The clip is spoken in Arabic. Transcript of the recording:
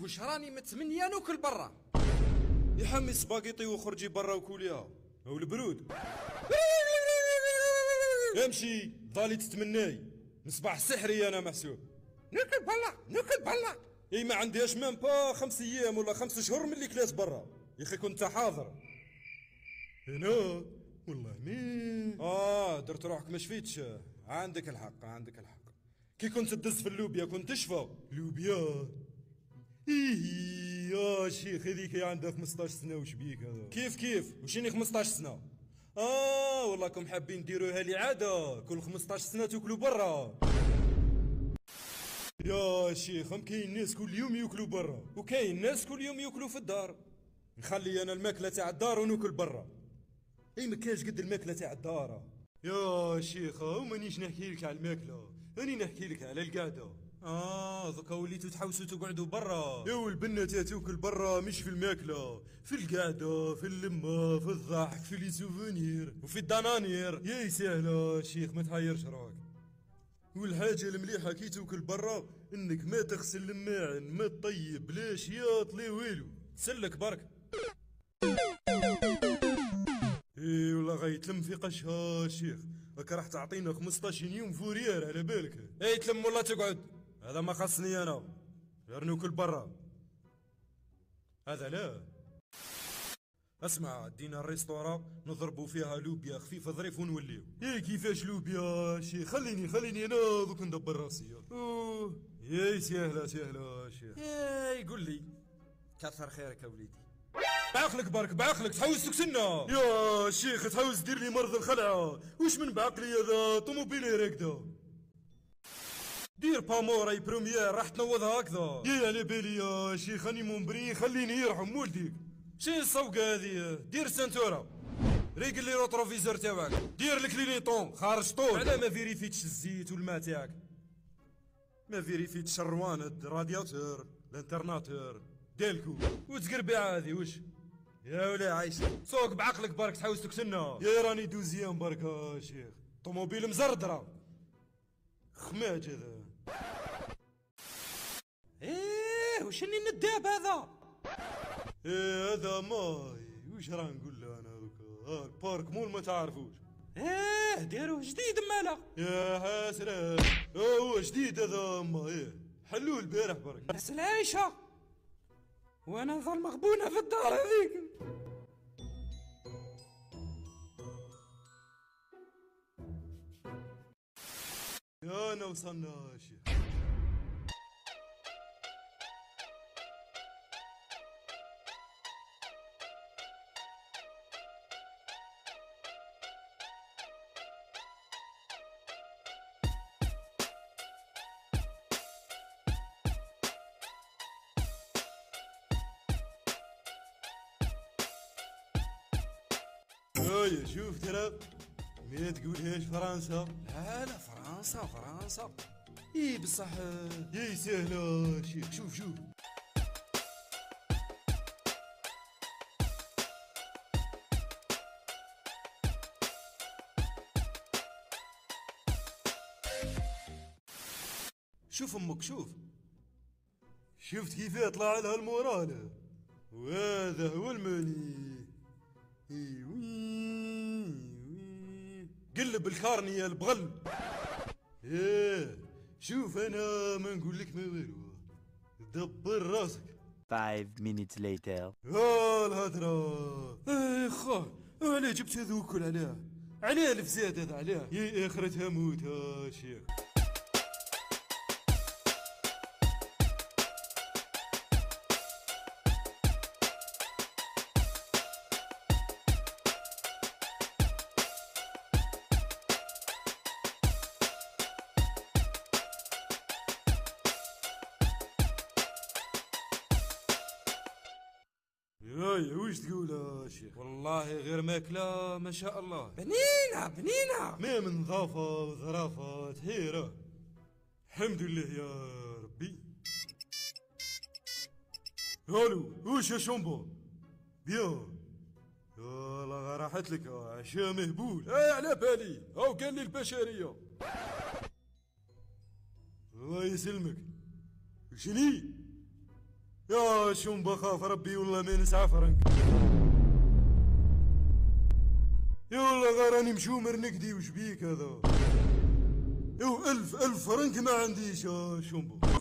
واش راني متمنيه ناكل برا. يحمي سباغيطي وخرجي برا وكوليها او البرود. امشي ضالي تتمناي مصباح سحري انا محسوب. ناكل برا ناكل برا. اي ما عنديش ميم با 5 ايام ولا 5 شهور من اللي كلاس برا يا اخي كنت حاضر هنا والله مين درت روحك ما شفيتش. عندك الحق عندك الحق. كي كنت تدز في اللوبيا كنت تشفى لوبيا. يا شيخ هذيك عندها 15 سنه وش بيك هذا كيف وشيني 15 سنه. والله حابين ديروها لي عاده كل 15 سنه تاكلوا برا. يا شيخ كاين ناس كل يوم ياكلوا برا وكاين ناس كل يوم ياكلوا في الدار. نخلي انا الماكله تاع الدار وناكل برا. اي ما كاش قد الماكله تاع الدار. يا شيخ ومانيش نحكي لك على الماكله اني نحكي لك على القعده. دوكا وليتو تحوسوا تقعدوا برا. يا والبنات تاكل برا مش في الماكله في القعده في اللمه في الضحك في لي سوفونير وفي الدنانير. يا سهله شيخ ما تحيرش راك. والحاجة المليحة كي توكل برا انك ما تغسل الماعن ما تطيب لا شياط لا والو تسلك برك. اي والله غيتلم في قشها شيخ راك راح تعطينا 15 يوم فوريار على بالك. اي تلم والله تقعد هذا ما خصني انا غير ناكل برا هذا لا. اسمع دينا الريستورا نضربوا فيها لوبيا خفيفه ظريف ونوليو. كيفاش لوبيا شي خليني انا دوك ندبر راسي. سهله شيخ. قول لي كثر خيرك يا وليدي. بعقلك برك بعقلك تحوس تكسنا. يا شيخ تحوس دير لي مرض الخلعه وش من بعقلي هذا طوموبيلي راكده. دير باموراي بروميير راح تنوضها هكذا. على بالي يا شيخ راني مونبري خليني يرحم ولديك. شي الصوقه هذه دير سنتوره ريقل لي روتروفيزور تاعك دير الكلينيطون خارج طول. على ما فيريفيتش الزيت والماء تاعك ما فيريفيتش الرواند رادياتور الانترناتور ديالكو وتقربي عادي وش. يا ولا عايشه سوق بعقلك برك تحوس تكسنا. يا راني دوزيام برك يا شيخ طوموبيل مزردره خماج هذا. وشني النداب هذا. هذا ماي وش راه نقول له انا دوكا البارك مول ما تعرفوش. ديروه جديد مالا. يا حسرات هو جديد هذا ما حلوه البارح برك. بس العيشه وانا نظل مغبونه في الدار هذيك. يا انا وصلنا يا شيخ. شوف ترى ما تقولهاش فرنسا. لا فرنسا بصح سهله شيخ. شوف امك شفت كيف يطلع لها المورال وهذا هو الماني. قلب الكارنية البغل. شوف انا ما نقول لك ما والو دبر راسك. 5 minutes later. الهضره خا علاه جبت هذا وكل علاه الفزاد هذا علاه اخرتها موت يا شيخ. وش تقول يا شيخ. والله غير ماكله ما شاء الله بنينه ما من نظافه وظرافه تهيره الحمد لله يا ربي. الو وش يا شومبو بيان والله راحت لك عشاء مهبول. على بالي قال لي البشريه. الله يسلمك. شني يا شومبا خاف ربي والله ما نسعى فرنك. يا والله غير راني مشومر نكدي وش بيك هذا. يو 1000 فرنك ما عنديش يا شومبا.